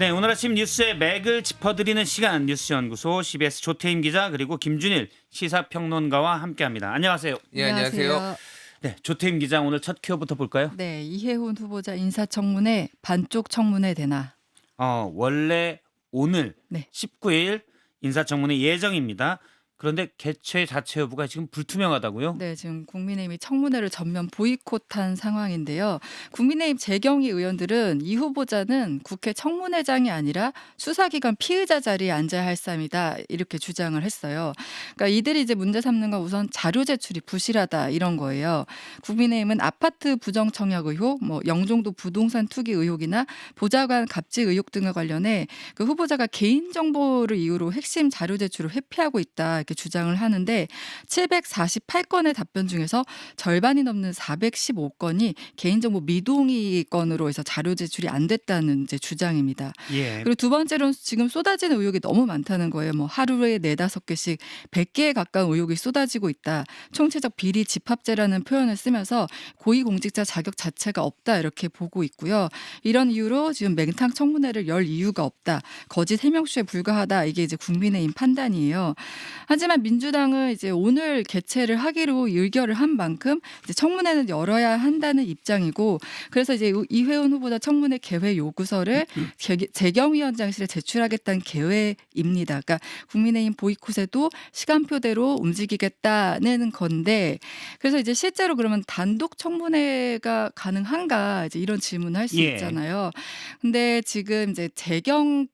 네, 오늘 아침 뉴스의 맥을 짚어드리는 시간 뉴스연구소 CBS 조태임 기자 그리고 김준일 시사평론가와 함께합니다. 안녕하세요. 예, 안녕하세요. 안녕하세요. 네, 조태임 기자 오늘 첫 큐어부터 볼까요? 네, 이해훈 후보자 인사청문회 반쪽 청문회 되나? 원래 오늘 네. 19일 인사청문회 예정입니다. 그런데 개최 자체 여부가 지금 불투명하다고요? 네, 지금 국민의힘이 청문회를 전면 보이콧한 상황인데요. 국민의힘 재경희 의원들은 이 후보자는 국회 청문회장이 아니라 수사기관 피의자 자리에 앉아야 할 사람이다 이렇게 주장을 했어요. 그러니까 이들이 이제 문제 삼는 건 우선 자료 제출이 부실하다 이런 거예요. 국민의힘은 아파트 부정 청약 의혹, 영종도 부동산 투기 의혹이나 보좌관 갑질 의혹 등과 관련해 그 후보자가 개인 정보를 이유로 핵심 자료 제출을 회피하고 있다 이렇게 주장을 하는데 748건의 답변 중에서 절반이 넘는 415건이 개인정보 미동의 건으로 해서 자료 제출이 안 됐다는 이제 주장입니다. 예. 그리고 두 번째로는 지금 쏟아지는 의혹이 너무 많다는 거예요. 하루에 4-5개씩 100개에 가까운 의혹이 쏟아지고 있다. 총체적 비리 집합제라는 표현을 쓰면서 고위공직자 자격 자체가 없다 이렇게 보고 있고요. 이런 이유로 지금 맹탕 청문회를 열 이유가 없다. 거짓 해명쇼에 불과하다. 이게 이제 국민의힘 판단이에요. 하지만 민주당은 이제 오늘 개최를 하기로 의결을 한 만큼 이제 청문회는 열어야 한다는 입장이고 그래서 이제 이회훈 후보자 청문회 개회 요구서를 재경위원장실에 제출하겠다는 계획입니다. 그러니까 국민의힘 보이콧에도 시간표대로 움직이겠다는 건데 그래서 이제 실제로 그러면 단독 청문회가 가능한가 이제 이런 질문을 할 수 예. 있잖아요. 근데 지금 이제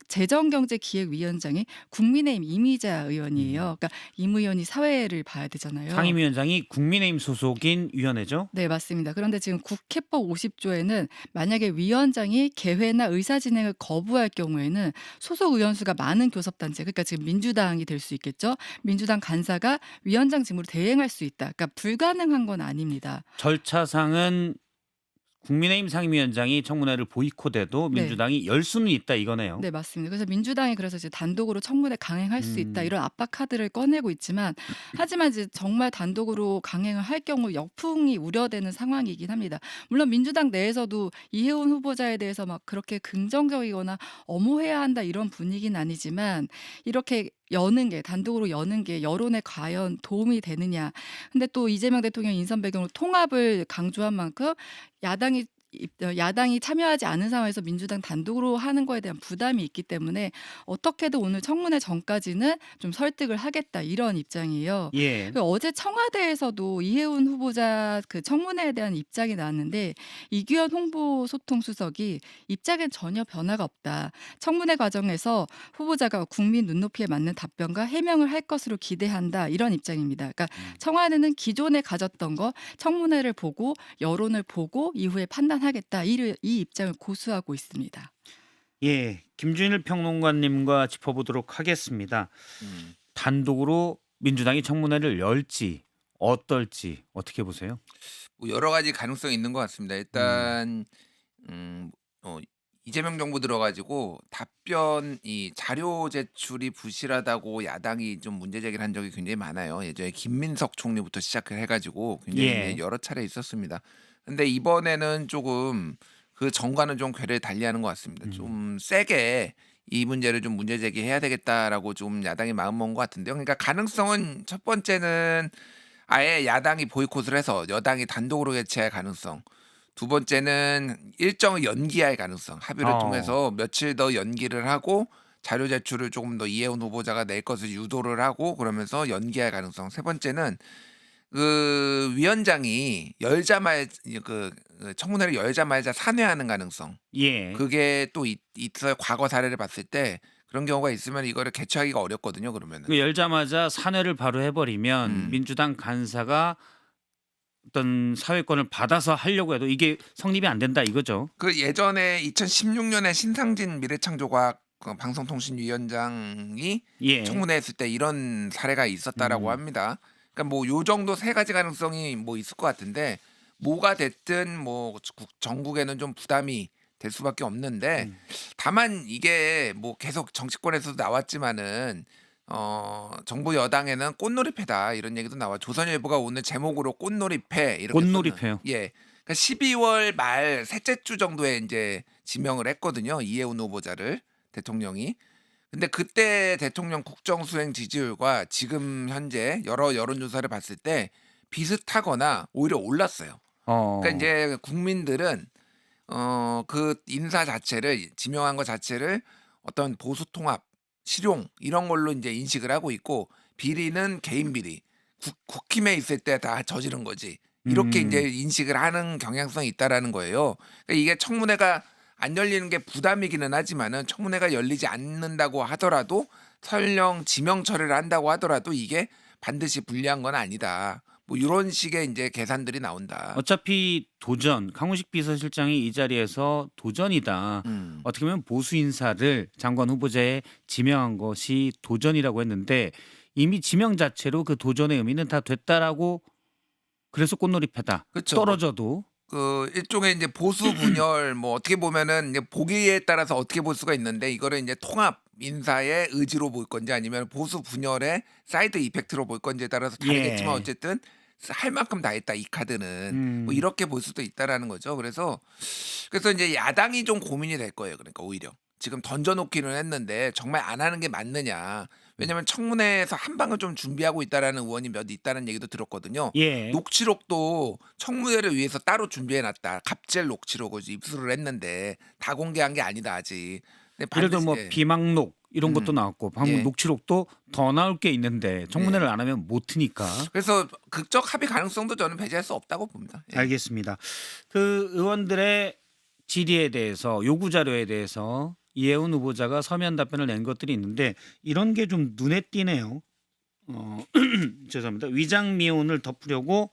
재정경제기획위원장이 국민의힘 이미자 의원이에요. 그러니까 임 의원이 사회를 봐야 되잖아요. 상임위원장이 국민의힘 소속인 위원회죠? 네, 맞습니다. 그런데 지금 국회법 50조에는 만약에 위원장이 개회나 의사 진행을 거부할 경우에는 소속 의원 수가 많은 교섭단체, 그러니까 지금 민주당이 될 수 있겠죠. 민주당 간사가 위원장 직무를 대행할 수 있다. 그러니까 불가능한 건 아닙니다. 절차상은 국민의힘 상임위원장이 청문회를 보이콧해도 네. 민주당이 열 수는 있다 이거네요. 네, 맞습니다. 그래서 민주당이 그래서 이제 단독으로 청문회 강행할 수 있다 이런 압박 카드를 꺼내고 있지만 하지만 이제 정말 단독으로 강행을 할 경우 역풍이 우려되는 상황이긴 합니다. 물론 민주당 내에서도 이해훈 후보자에 대해서 막 그렇게 긍정적이거나 엄호해야 한다 이런 분위기는 아니지만 이렇게 여는 게 단독으로 여는 게 여론에 과연 도움이 되느냐. 근데 또 이재명 대통령 인선 배경으로 통합을 강조한 만큼 야당이 참여하지 않은 상황에서 민주당 단독으로 하는 거에 대한 부담이 있기 때문에 어떻게든 오늘 청문회 전까지는 좀 설득을 하겠다 이런 입장이에요. 예. 그리고 어제 청와대에서도 이해훈 후보자 그 청문회에 대한 입장이 나왔는데 이규현 홍보소통수석이 입장엔 전혀 변화가 없다. 청문회 과정에서 후보자가 국민 눈높이에 맞는 답변과 해명을 할 것으로 기대한다 이런 입장입니다. 그러니까 청와대는 기존에 가졌던 거 청문회를 보고 여론을 보고 이후에 판단하겠다 이 입장을 고수하고 있습니다. 예, 김준일 평론가님과 짚어보도록 하겠습니다. 단독으로 민주당이 청문회를 열지 어떨지 어떻게 보세요? 뭐 여러 가지 가능성이 있는 것 같습니다. 일단 이재명 정부 들어가지고 답변 이 자료 제출이 부실하다고 야당이 좀 문제 제기를 한 적이 굉장히 많아요. 예전에 김민석 총리부터 시작을 해가지고 굉장히 예. 이제 여러 차례 있었습니다. 근데 이번에는 조금 그 전과는 좀 궤를 달리하는 것 같습니다. 좀 세게 이 문제를 좀 문제 제기해야 되겠다라고 좀 야당이 마음먹은 것 같은데요. 그러니까 가능성은 첫 번째는 아예 야당이 보이콧을 해서 여당이 단독으로 개최할 가능성. 두 번째는 일정을 연기할 가능성. 합의를 통해서 며칠 더 연기를 하고 자료 제출을 조금 더 이해훈 후보자가 낼 것을 유도를 하고 그러면서 연기할 가능성. 세 번째는 그 위원장이 청문회를 열자마자 산회하는 가능성. 예. 그게 또 있어요. 과거 사례를 봤을 때 그런 경우가 있으면 이거를 개최하기가 어렵거든요. 그러면은. 그 열자마자 산회를 바로 해버리면 민주당 간사가 어떤 사회권을 받아서 하려고 해도 이게 성립이 안 된다 이거죠. 그 예전에 2016년에 신상진 미래창조과학 방송통신위원장이 예. 청문회 했을 때 이런 사례가 있었다라고 합니다. 그러니까 뭐 요 정도 세 가지 가능성이 뭐 있을 것 같은데 뭐가 됐든 뭐 전국에는 좀 부담이 될 수밖에 없는데 다만 이게 뭐 계속 정치권에서도 나왔지만은 정부 여당에는 꽃놀이패다 이런 얘기도 나와. 조선일보가 오늘 제목으로 꽃놀이패 이렇게 꽃놀이패요? 예. 그러니까 12월 말 셋째 주 정도에 이제 지명을 했거든요. 이해훈 후보자를 대통령이. 근데 그때 대통령 국정수행 지지율과 지금 현재 여러 여론조사를 봤을 때 비슷하거나 오히려 올랐어요. 그러니까 어. 이제 국민들은 그 인사 자체를 지명한 것 자체를 어떤 보수 통합, 실용 이런 걸로 이제 인식을 하고 있고 비리는 개인 비리, 국힘에 있을 때 다 저지른 거지. 이렇게 이제 음. 인식을 하는 경향성이 있다라는 거예요. 그러니까 이게 청문회가 안 열리는 게 부담이기는 하지만은 청문회가 열리지 않는다고 하더라도 설령 지명 처리를 한다고 하더라도 이게 반드시 불리한 건 아니다. 뭐 이런 식의 이제 계산들이 나온다. 어차피 도전 강훈식 비서실장이 이 자리에서 도전이다. 음. 어떻게 보면 보수 인사를 장관 후보자에 지명한 것이 도전이라고 했는데 이미 지명 자체로 그 도전의 의미는 다 됐다라고 그래서 꽃놀이패다. 그쵸. 떨어져도 그 일종의 이제 보수 분열 뭐 어떻게 보면은 이제 보기에 따라서 어떻게 볼 수가 있는데 이거를 이제 통합 인사의 의지로 볼 건지 아니면 보수 분열의 사이드 이펙트로 볼 건지에 따라서 다르겠지만 예. 어쨌든 할 만큼 다 했다 이 카드는 뭐 이렇게 볼 수도 있다라는 거죠. 그래서 이제 야당이 좀 고민이 될 거예요. 그러니까 오히려 지금 던져놓기는 했는데 정말 안 하는 게 맞느냐. 왜냐하면 청문회에서 한 방을 좀 준비하고 있다라는 의원이 몇 있다는 얘기도 들었거든요. 예. 녹취록도 청문회를 위해서 따로 준비해놨다. 갑질 녹취록을 입수를 했는데 다 공개한 게 아니다 아직. 근데 예를 들어 뭐 반드시 비망록 이런 음. 것도 나왔고 방금 예. 녹취록도 더 나올 게 있는데 청문회를 안 하면 못 트니까. 그래서 극적 합의 가능성도 저는 배제할 수 없다고 봅니다. 예. 알겠습니다. 그 의원들의 질의에 대해서 요구 자료에 대해서 이해운 후보자가 서면 답변을 낸 것들이 있는데 이런 게 좀 눈에 띄네요. 죄송합니다. 위장 미혼을 덮으려고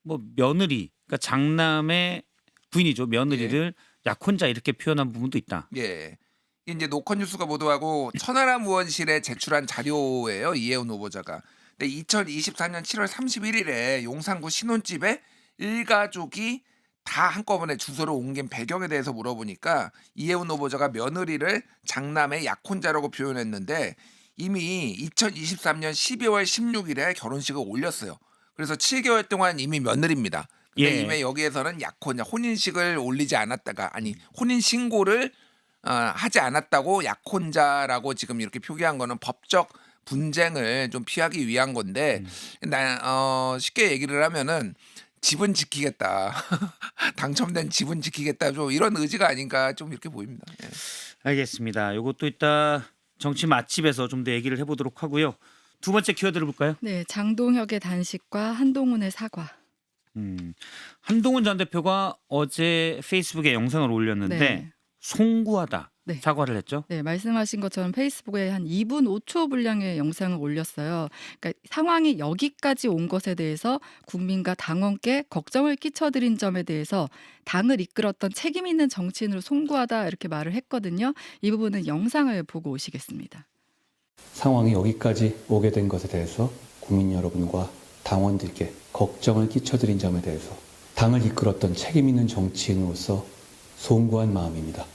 뭐 며느리, 그러니까 장남의 부인이죠. 며느리를 약혼자 이렇게 표현한 부분도 있다. 예. 이제 노컷뉴스가 보도하고 천하람 의원실에 제출한 자료예요. 이해운 후보자가. 근데 2024년 7월 31일에 용산구 신혼집에 일가족이 다 한꺼번에 주소를 옮긴 배경에 대해서 물어보니까 이해운 후보자가 며느리를 장남의 약혼자라고 표현했는데 이미 2023년 12월 16일에 결혼식을 올렸어요. 그래서 7개월 동안 이미 며느리입니다. 근데 예. 이미 여기에서는 약혼자 혼인식을 올리지 않았다가 아니 혼인 신고를 하지 않았다고 약혼자라고 지금 이렇게 표기한 거는 법적 분쟁을 좀 피하기 위한 건데 쉽게 얘기를 하면은 집은 지키겠다. 당첨된 집은 지키겠다. 좀 이런 의지가 아닌가 좀 이렇게 보입니다. 예. 알겠습니다. 이것도 이따 정치 맛집에서 좀 더 얘기를 해보도록 하고요. 두 번째 키워드를 볼까요? 네, 장동혁의 단식과 한동훈의 사과. 한동훈 전 대표가 어제 페이스북에 영상을 올렸는데 네. 송구하다 네. 사과를 했죠. 네, 말씀하신 것처럼 페이스북에 한 2분 5초 분량의 영상을 올렸어요. 그러니까 상황이 여기까지 온 것에 대해서 국민과 당원께 걱정을 끼쳐드린 점에 대해서 당을 이끌었던 책임 있는 정치인으로 송구하다 이렇게 말을 했거든요. 이 부분은 영상을 보고 오시겠습니다. 상황이 여기까지 오게 된 것에 대해서 국민 여러분과 당원들께 걱정을 끼쳐드린 점에 대해서 당을 이끌었던 책임 있는 정치인으로서 송구한 마음입니다.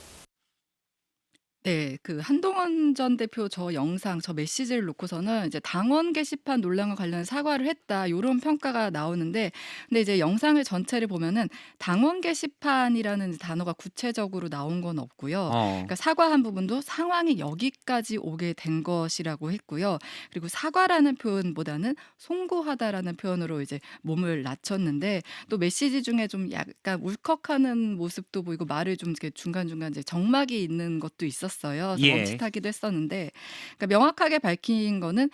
네, 그 한동훈 전 대표 저 영상, 저 메시지를 놓고서는 이제 당원 게시판 논란과 관련 사과를 했다 이런 평가가 나오는데, 근데 이제 영상을 전체를 보면은 당원 게시판이라는 단어가 구체적으로 나온 건 없고요. 그러니까 사과한 부분도 상황이 여기까지 오게 된 것이라고 했고요. 그리고 사과라는 표현보다는 송구하다라는 표현으로 이제 몸을 낮췄는데 또 메시지 중에 좀 약간 울컥하는 모습도 보이고 말을 좀 이렇게 중간중간 이제 정막이 있는 것도 있었어요. 예. 멈칫하기도 했었는데, 그러니까 명확하게 밝힌 거는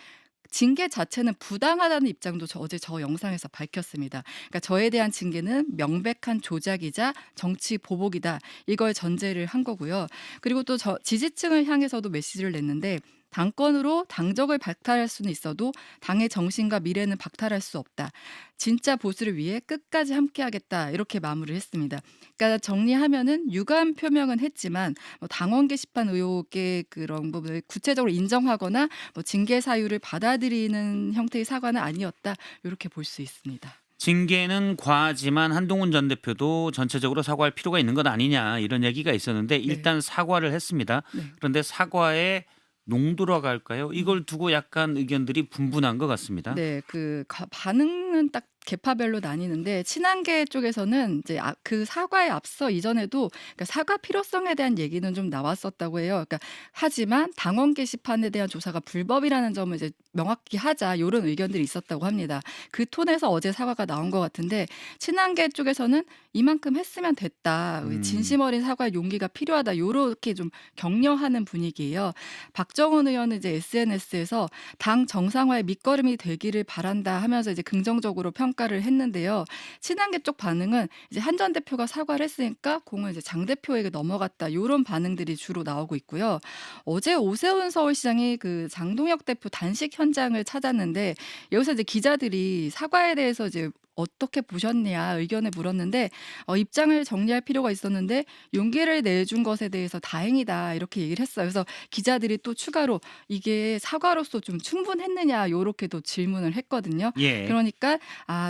징계 자체는 부당하다는 입장도 어제 저 영상에서 밝혔습니다. 그러니까 저에 대한 징계는 명백한 조작이자 정치 보복이다. 이걸 전제를 한 거고요. 그리고 또 지지층을 향해서도 메시지를 냈는데 당권으로 당적을 박탈할 수는 있어도 당의 정신과 미래는 박탈할 수 없다. 진짜 보수를 위해 끝까지 함께하겠다. 이렇게 마무리를 했습니다. 그러니까 정리하면은 유감 표명은 했지만 뭐 당원 게시판 의혹의 그런 부분을 구체적으로 인정하거나 뭐 징계 사유를 받아들이는 형태의 사과는 아니었다. 이렇게 볼 수 있습니다. 징계는 과하지만 한동훈 전 대표도 전체적으로 사과할 필요가 있는 것 아니냐 이런 얘기가 있었는데 일단 사과를 했습니다. 네. 그런데 사과의 농도라고 할까요? 이걸 두고 약간 의견들이 분분한 것 같습니다. 네, 그 반응은 딱 계파별로 나뉘는데 친한계 쪽에서는 이제 그 사과에 앞서 이전에도 그러니까 사과 필요성에 대한 얘기는 좀 나왔었다고 해요. 그러니까 하지만 당원 게시판에 대한 조사가 불법이라는 점을 이제 명확히 하자 이런 의견들이 있었다고 합니다. 그 톤에서 어제 사과가 나온 것 같은데 친한계 쪽에서는 이만큼 했으면 됐다. 진심 어린 사과의 용기가 필요하다. 요렇게 좀 격려하는 분위기예요. 박정원 의원은 이제 SNS에서 당 정상화의 밑거름이 되기를 바란다 하면서 이제 긍정적으로 평가를 했는데요. 친한계 쪽 반응은 이제 한 전 대표가 사과를 했으니까 공은 이제 장 대표에게 넘어갔다. 요런 반응들이 주로 나오고 있고요. 어제 오세훈 서울시장이 그 장동혁 대표 단식 현장을 찾았는데 여기서 이제 기자들이 사과에 대해서 이제 어떻게 보셨냐 의견을 물었는데 입장을 정리할 필요가 있었는데 용기를 내준 것에 대해서 다행이다 이렇게 얘기를 했어요. 그래서 기자들이 또 추가로 이게 사과로서 좀 충분했느냐 요렇게도 질문을 했거든요. 예. 그러니까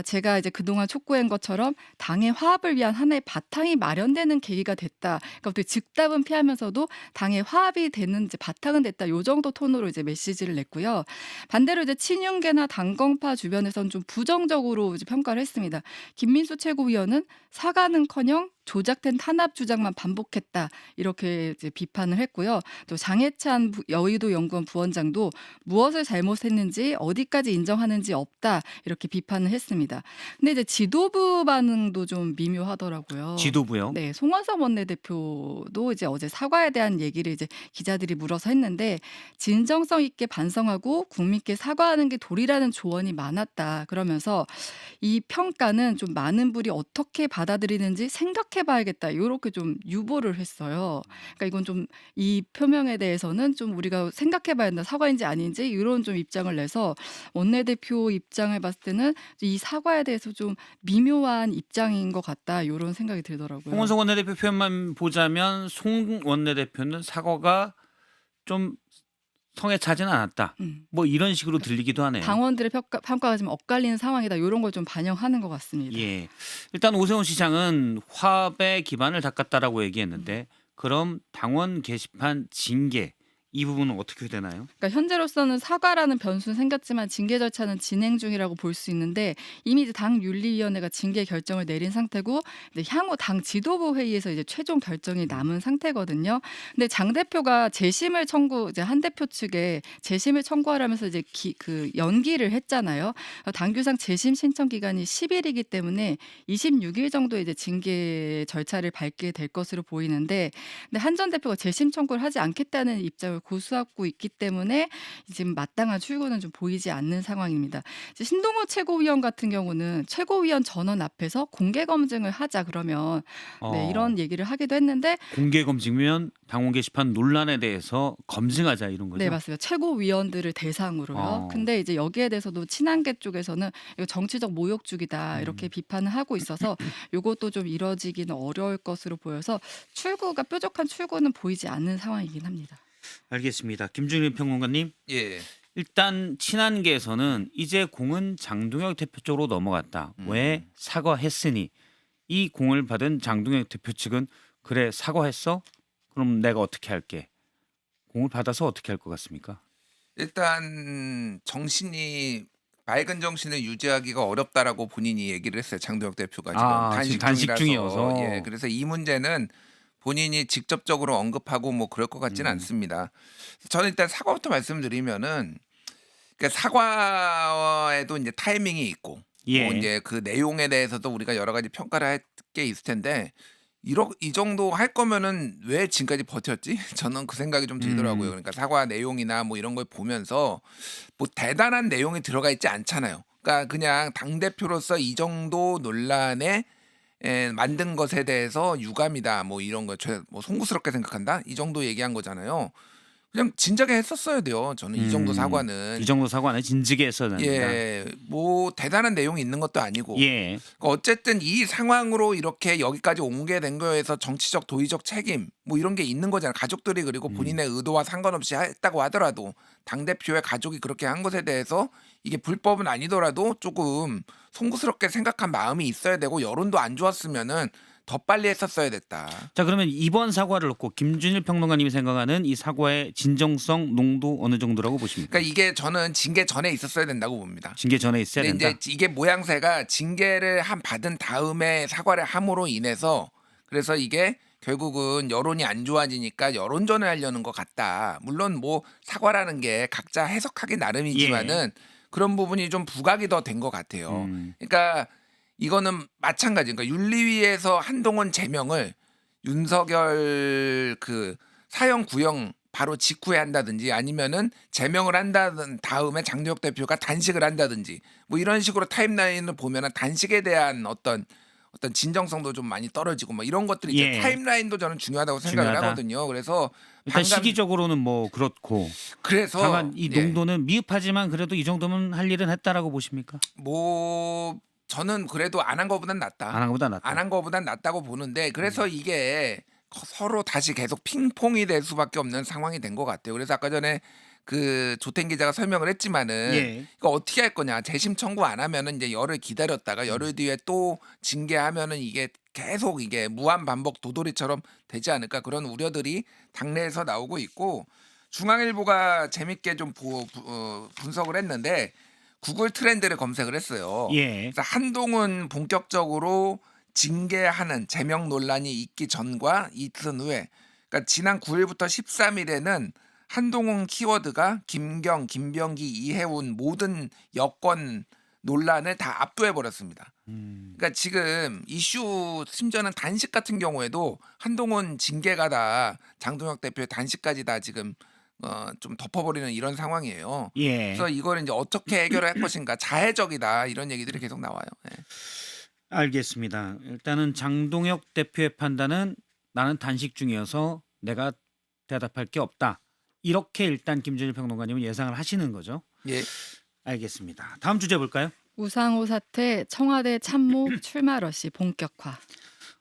제가 이제 그동안 촉구한 것처럼 당의 화합을 위한 하나의 바탕이 마련되는 계기가 됐다. 그러니까 어떻게 즉답은 피하면서도 당의 화합이 되는 이제 바탕은 됐다. 요 정도 톤으로 이제 메시지를 냈고요. 반대로 이제 친윤계나 당건파 주변에서는 좀 부정적으로 이제 평가를 했습니다. 김민수 최고위원은 사과는커녕 조작된 탄압 주장만 반복했다 이렇게 이제 비판을 했고요. 또 장해찬 여의도 연구원 부원장도 무엇을 잘못했는지 어디까지 인정하는지 없다 이렇게 비판을 했습니다. 근데 이제 지도부 반응도 좀 미묘하더라고요. 지도부요? 네, 송원석 원내대표도 이제 어제 사과에 대한 얘기를 이제 기자들이 물어서 했는데 진정성 있게 반성하고 국민께 사과하는 게 도리라는 조언이 많았다. 그러면서 이 평가는 좀 많은 분이 어떻게 받아들이는지 생각해봐야겠다. 이렇게 좀 유보를 했어요. 그러니까 이건 좀 이 표명에 대해서는 좀 우리가 생각해봐야 한다. 사과인지 아닌지 이런 좀 입장을 내서 원내대표 입장을 봤을 때는 이 사과에 대해서 좀 미묘한 입장인 것 같다. 이런 생각이 들더라고요. 홍원석 원내대표 표현만 보자면 송 원내대표는 사과가 좀 성에 차지는 않았다. 뭐 이런 식으로 들리기도 하네요. 당원들의 평가가 좀 엇갈리는 상황이다. 이런 걸 좀 반영하는 것 같습니다. 예. 일단 오세훈 시장은 화합의 기반을 닦았다라고 얘기했는데 그럼 당원 게시판 징계 이 부분은 어떻게 되나요? 그러니까 현재로서는 사과라는 변수는 생겼지만 징계 절차는 진행 중이라고 볼 수 있는데 이미 이제 당 윤리위원회가 징계 결정을 내린 상태고 이제 향후 당 지도부 회의에서 이제 최종 결정이 남은 상태거든요. 근데 장 대표가 재심을 이제 한 대표 측에 재심을 청구하라면서 이제 그 연기를 했잖아요. 당규상 재심 신청 기간이 10일이기 때문에 26일 정도에 이제 징계 절차를 밟게 될 것으로 보이는데 근데 한 전 대표가 재심 청구를 하지 않겠다는 입장을 고수하고 있기 때문에 지금 마땅한 출구는 좀 보이지 않는 상황입니다. 이제 신동호 최고위원 같은 경우는 최고위원 전원 앞에서 공개 검증을 하자 그러면 이런 얘기를 하기도 했는데 공개 검증이면 당원 게시판 논란에 대해서 검증하자 이런 거죠. 네, 맞습니다. 최고위원들을 대상으로요. 근데 이제 여기에 대해서도 친한계 쪽에서는 이거 정치적 모욕주기다 이렇게 비판을 하고 있어서 이것도 좀 이뤄지기는 어려울 것으로 보여서 뾰족한 출구는 보이지 않는 상황이긴 합니다. 알겠습니다. 김준일 평론가님. 예. 일단 친한계에서는 이제 공은 장동혁 대표 쪽으로 넘어갔다. 왜? 사과했으니. 이 공을 받은 장동혁 대표 측은 그래 사과했어? 그럼 내가 어떻게 할게. 공을 받아서 어떻게 할 것 같습니까? 일단 맑은 정신을 유지하기가 어렵다라고 본인이 얘기를 했어요. 장동혁 대표가 지금 지금 단식 중이어서. 예, 그래서 이 문제는 본인이 직접적으로 언급하고 뭐 그럴 것 같지는 않습니다. 저는 일단 사과부터 말씀드리면은 그러니까 사과에도 이제 타이밍이 있고 예. 뭐 이제 그 내용에 대해서도 우리가 여러 가지 평가를 할 게 있을 텐데 이 정도 할 거면은 왜 지금까지 버텼지? 저는 그 생각이 좀 들더라고요. 그러니까 사과 내용이나 뭐 이런 걸 보면서 뭐 대단한 내용이 들어가 있지 않잖아요. 그러니까 그냥 당 대표로서 이 정도 논란에 만든 것에 대해서 유감이다 뭐 이런 거 뭐 송구스럽게 생각한다 이 정도 얘기한 거잖아요. 그냥 진작에 했었어야 돼요. 저는 이 정도 사과는. 이 정도 사과는 진즉에 했어야 된다. 예, 뭐 대단한 내용이 있는 것도 아니고. 예. 그러니까 어쨌든 이 상황으로 이렇게 여기까지 온 게 된 거에서 정치적 도의적 책임 뭐 이런 게 있는 거잖아요. 가족들이 그리고 본인의 의도와 상관없이 했다고 하더라도 당 대표의 가족이 그렇게 한 것에 대해서 이게 불법은 아니더라도 조금 송구스럽게 생각한 마음이 있어야 되고 여론도 안 좋았으면은 더 빨리 했었어야 됐다. 자, 그러면 이번 사과를 놓고 김준일 평론가님이 생각하는 이 사과의 진정성, 농도 어느 정도라고 보십니까? 그러니까 이게 저는 징계 전에 있었어야 된다고 봅니다. 징계 전에 있어야 근데 된다. 이제 이게 모양새가 징계를 받은 다음에 사과를 함으로 인해서 그래서 이게 결국은 여론이 안 좋아지니까 여론전을 하려는 것 같다. 물론 뭐 사과라는 게 각자 해석하기 나름이지만은 그런 부분이 좀 부각이 더 된 것 같아요. 그러니까 이거는 마찬가지. 그러니까 윤리위에서 한동훈 제명을 윤석열 그 사형 구형 바로 직후에 한다든지 아니면은 제명을 한다든 다음에 장동혁 대표가 단식을 한다든지 뭐 이런 식으로 타임라인을 보면은 단식에 대한 어떤 진정성도 좀 많이 떨어지고 뭐 이런 것들이 이제 예. 타임라인도 저는 중요하다고 생각을 중요하다. 하거든요. 그래서 일단 방금- 시기적으로는 뭐 그렇고 그래서 다만 이 예. 농도는 미흡하지만 그래도 이 정도면 할 일은 했다라고 보십니까? 뭐 저는 그래도 안 한 거보단 낫다. 안 한 것보다 낫다. 안 한 거보단 낫다고 보는데 그래서 이게 서로 다시 계속 핑퐁이 될 수밖에 없는 상황이 된 것 같아요. 그래서 아까 전에 그 조텐 기자가 설명을 했지만은 예. 이거 어떻게 할 거냐 재심 청구 안 하면은 이제 열흘 기다렸다가 열흘 뒤에 또 징계하면은 이게 계속 이게 무한 반복 도돌이처럼 되지 않을까 그런 우려들이 당내에서 나오고 있고 중앙일보가 재밌게 좀 분석을 했는데 구글 트렌드를 검색을 했어요. 예. 그래서 한동훈 본격적으로 징계하는 제명 논란이 있기 전과 이틀 후에 그러니까 지난 9일부터 13일에는 한동훈 키워드가 김경, 김병기, 이해운 모든 여권 논란을 다 압도해 버렸습니다. 그러니까 지금 이슈 심지어는 단식 같은 경우에도 한동훈 징계가 다 장동혁 대표의 단식까지 다 지금 좀 덮어버리는 이런 상황이에요. 예. 그래서 이걸 이제 어떻게 해결할 것인가 자해적이다 이런 얘기들이 계속 나와요. 예. 알겠습니다. 일단은 장동혁 대표의 판단은 나는 단식 중이어서 내가 대답할 게 없다. 이렇게 일단 김준일 평론가님은 예상을 하시는 거죠. 예. 알겠습니다. 다음 주제 볼까요? 우상호 사태 청와대 참모 출마 러시 본격화.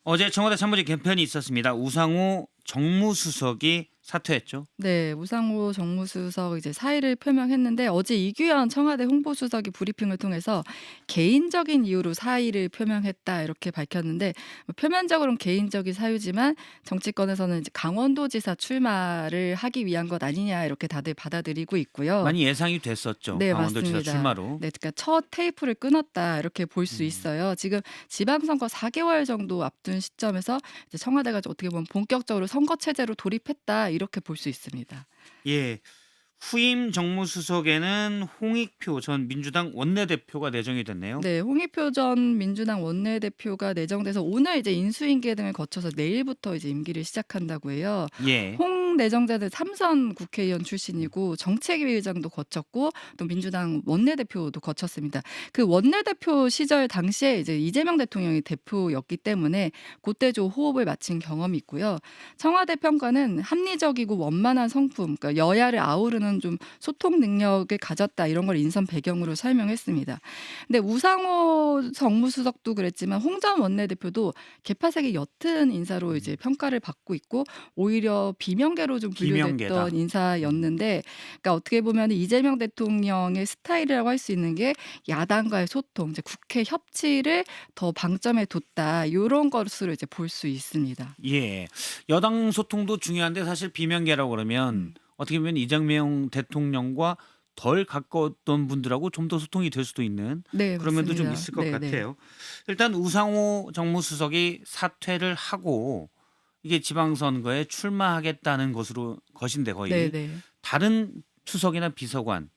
어제 청와대 참모진 개편이 있었습니다. 우상호 정무수석이 사퇴했죠. 네, 우상호 정무수석 이제 사의를 표명했는데 어제 이규현 청와대 홍보수석이 브리핑을 통해서 개인적인 이유로 사의를 표명했다 이렇게 밝혔는데 뭐 표면적으로는 개인적인 사유지만 정치권에서는 이제 강원도지사 출마를 하기 위한 것 아니냐 이렇게 다들 받아들이고 있고요. 많이 예상이 됐었죠. 네, 강원도지사 맞습니다. 출마로. 네, 그러니까 첫 테이프를 끊었다 이렇게 볼 수 있어요. 지금 지방선거 4개월 정도 앞둔 시점에서 이제 청와대가 어떻게 보면 본격적으로 선거 체제로 돌입했다 이렇게 볼 수 있습니다. 예. 후임 정무수석에는 홍익표 전 민주당 원내대표가 내정이 됐네요. 네, 홍익표 전 민주당 원내대표가 내정돼서 오늘 이제 인수인계 등을 거쳐서 내일부터 이제 임기를 시작한다고 해요. 예. 홍 내정자는 3선 국회의원 출신이고 정책위의장도 거쳤고 또 민주당 원내대표도 거쳤습니다. 그 원내대표 시절 당시에 이제 이재명 대통령이 대표였기 때문에 그때 좀 호흡을 맞춘 경험이 있고요. 청와대 평가는 합리적이고 원만한 성품, 그러니까 여야를 아우르는 좀 소통 능력을 가졌다 이런 걸 인선 배경으로 설명했습니다. 근데 우상호 정무수석도 그랬지만 홍 전 원내대표도 개파색이 옅은 인사로 이제 평가를 받고 있고 오히려 비명계로 좀 분류됐던 비명계다. 인사였는데, 그러니까 어떻게 보면 이재명 대통령의 스타일이라고 할 수 있는 게 야당과의 소통, 이제 국회 협치를 더 방점에 뒀다 이런 것으로 이제 볼 수 있습니다. 예. 여당 소통도 중요한데 사실 비명계라고 그러면 어떻게 보면 이재명 대통령과 덜 가까웠던 분들하고 좀 더 소통이 될 수도 있는 네, 그런 면도 좀 맞습니다. 있을 것 네, 네. 같아요. 일단 우상호 정무수석이 사퇴를 하고 이게 지방선거에 출마하겠다는 것인데 거의 네, 네. 다른 수석이나 비서관,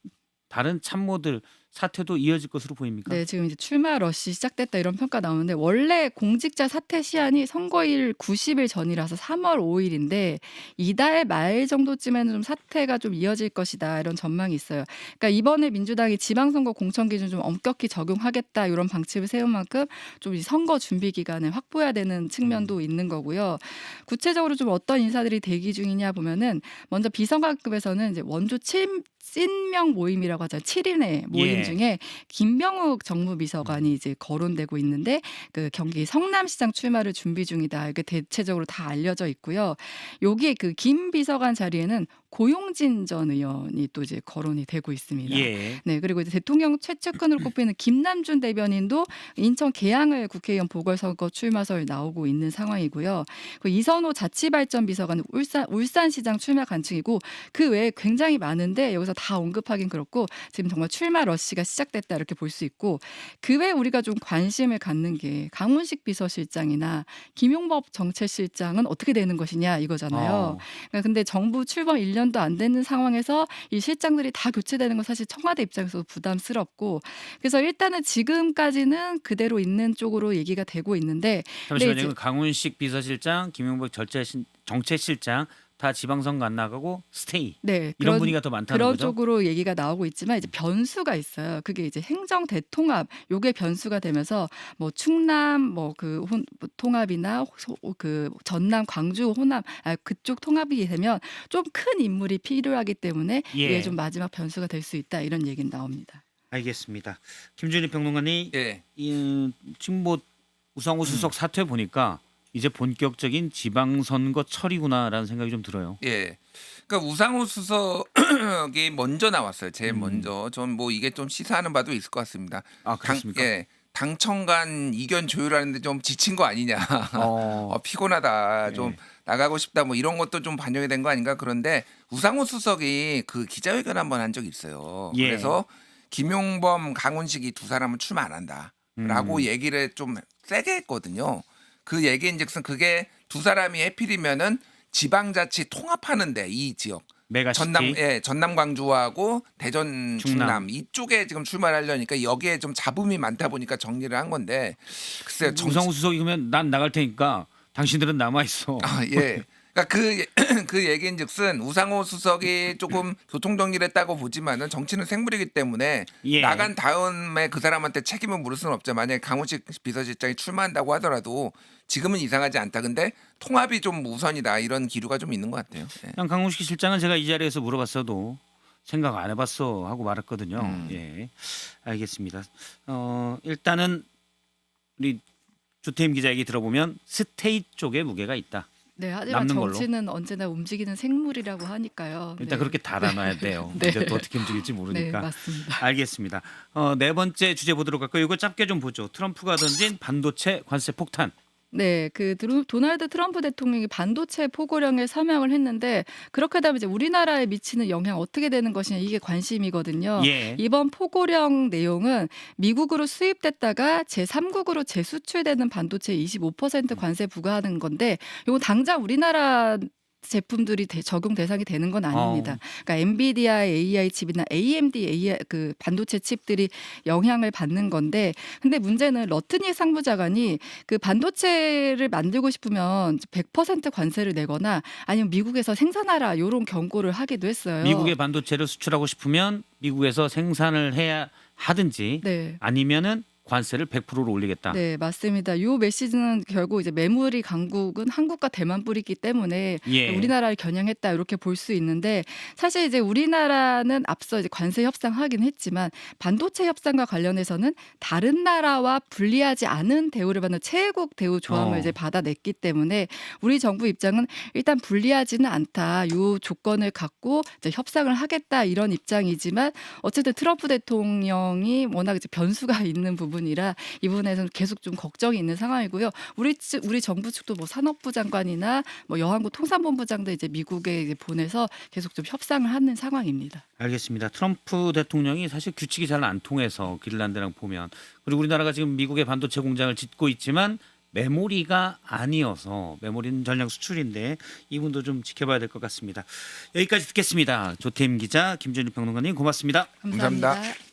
다른 참모들 사퇴도 이어질 것으로 보입니까? 네, 지금 이제 출마 러시 시작됐다 이런 평가 나오는데 원래 공직자 사퇴 시한이 선거일 90일 전이라서 3월 5일인데 이달 말 정도쯤에는 좀 사퇴가 좀 이어질 것이다 이런 전망이 있어요. 그러니까 이번에 민주당이 지방선거 공천 기준 좀 엄격히 적용하겠다 이런 방침을 세운 만큼 좀 이 선거 준비 기간을 확보해야 되는 측면도 있는 거고요. 구체적으로 좀 어떤 인사들이 대기 중이냐 보면은 먼저 비서관급에서는 이제 원조 찐명 모임이라고 하죠. 7인의 모임 예. 중에 김병욱 정무비서관이 이제 거론되고 있는데 그 경기 성남시장 출마를 준비 중이다. 이게 대체적으로 다 알려져 있고요. 여기에 그 김 비서관 자리에는 고용진 전 의원이 또 이제 거론이 되고 있습니다. 예. 네, 그리고 이제 대통령 최측근으로 꼽히는 김남준 대변인도 인천 계양을 국회의원 보궐선거 출마설 나오고 있는 상황이고요. 그 이선호 자치발전비서관은 울산시장 출마 관측이고 그 외에 굉장히 많은데 여기서 다 언급하긴 그렇고 지금 정말 출마 러시가 시작됐다 이렇게 볼 수 있고 그 외에 우리가 좀 관심을 갖는 게 강훈식 비서실장이나 김용법 정책실장은 어떻게 되는 것이냐 이거잖아요. 그러니까 근데 정부 출범 1년도 안 되는 상황에서 이 실장들이 다 교체되는 건 사실 청와대 입장에서도 부담스럽고 그래서 일단은 지금까지는 그대로 있는 쪽으로 얘기가 되고 있는데 잠시만요. 이제- 강훈식 비서실장, 김용복 정책실장 다 지방선거 안 나가고 스테이. 네, 이런 분위기가 더 많다는 그런 거죠. 쪽으로 얘기가 나오고 있지만 이제 변수가 있어요. 그게 이제 행정 대통합 요게 변수가 되면서 뭐 충남 뭐 그 통합이나 그 전남 광주 호남 그쪽 통합이 되면 좀 큰 인물이 필요하기 때문에 예. 이게 좀 마지막 변수가 될 수 있다 이런 얘기는 나옵니다. 알겠습니다. 김준일 평론가님, 예. 지금 뭐 우상호 수석 사퇴 보니까 이제 본격적인 지방선거 철이구나라는 생각이 좀 들어요. 예. 그러니까 우상호 수석이 먼저 나왔어요. 제일 먼저. 전 뭐 이게 좀 시사하는 바도 있을 것 같습니다. 아, 그렇습니까? 예. 당청 간 이견 조율하는데 좀 지친 거 아니냐. 피곤하다. 좀 예. 나가고 싶다. 뭐 이런 것도 좀 반영이 된 거 아닌가. 그런데 우상호 수석이 그 기자회견 한번 한 적이 있어요. 예. 그래서 김용범, 강훈식이 두 사람은 출마 안 한다라고 얘기를 좀 세게 했거든요. 그 얘기인즉슨 그게 두 사람이 해필이면은 지방자치 통합하는데 이 지역 메가시티. 전남 광주하고 대전 충남. 충남 이쪽에 지금 출마를 하려니까 여기에 좀 잡음이 많다 보니까 정리를 한 건데 글쎄요. 우상호 수석이 그러면 난 나갈 테니까 당신들은 남아 있어. 아, 예. 그러니까 그 얘기인즉슨 우상호 수석이 조금 교통 정리를 했다고 보지만은 정치는 생물이기 때문에 예. 나간 다음에 그 사람한테 책임을 물을 수는 없죠. 만약에 강훈식 비서실장이 출마한다고 하더라도 지금은 이상하지 않다. 근데 통합이 좀 우선이다. 이런 기류가 좀 있는 것 같아요. 예. 그냥 강훈식 실장은 제가 이 자리에서 물어봤어도 생각 안 해봤어 하고 말했거든요. 음. 예, 알겠습니다. 일단은 우리 조태임 기자 얘기 들어보면 스테이 쪽에 무게가 있다. 네, 하지만 남는 걸로. 정치는 언제나 움직이는 생물이라고 하니까요. 일단 네. 그렇게 달아놔야 돼요. 네. 이제 또 어떻게 움직일지 네, 모르니까. 맞습니다. 알겠습니다. 네 번째 주제 보도록 할까요? 이거 짧게 좀 보죠. 트럼프가 던진 반도체 관세 폭탄. 네, 그 도널드 트럼프 대통령이 반도체 포고령에 서명을 했는데 그렇게 되면 이제 우리나라에 미치는 영향 어떻게 되는 것이냐 이게 관심이거든요. 예. 이번 포고령 내용은 미국으로 수입됐다가 제3국으로 재수출되는 반도체 25% 관세 부과하는 건데 이거 당장 우리나라 제품들이 적용 대상이 되는 건 아닙니다. 그러니까 엔비디아 AI 칩이나 AMD AI 그 반도체 칩들이 영향을 받는 건데, 근데 문제는 러트니 상부장관이 그 반도체를 만들고 싶으면 100% 관세를 내거나 아니면 미국에서 생산하라 이런 경고를 하기도 했어요. 미국의 반도체를 수출하고 싶으면 미국에서 생산을 해야 하든지 네. 아니면은 관세를 100%로 올리겠다. 네, 맞습니다. 이 메시지는 결국 이제 메모리 강국은 한국과 대만 뿌리기 때문에 예. 우리나라를 겨냥했다 이렇게 볼 수 있는데 사실 이제 우리나라는 앞서 이제 관세 협상하긴 했지만 반도체 협상과 관련해서는 다른 나라와 불리하지 않은 대우를 받는 최애국 대우 조항을 이제 받아냈기 때문에 우리 정부 입장은 일단 불리하지는 않다. 이 조건을 갖고 이제 협상을 하겠다 이런 입장이지만 어쨌든 트럼프 대통령이 워낙 이제 변수가 있는 부분이라 이 부분에서는 계속 좀 걱정이 있는 상황이고요. 우리 정부 측도 뭐 산업부 장관이나 뭐 여항구 통상본부장도 이제 미국에 이제 보내서 계속 좀 협상을 하는 상황입니다. 알겠습니다. 트럼프 대통령이 사실 규칙이 잘 안 통해서 핀란드랑 보면 그리고 우리나라가 지금 미국의 반도체 공장을 짓고 있지만 메모리가 아니어서 메모리는 전량 수출인데 이 부분도 좀 지켜봐야 될 것 같습니다. 여기까지 듣겠습니다. 조태임 기자, 김준일 평론가님 고맙습니다. 감사합니다.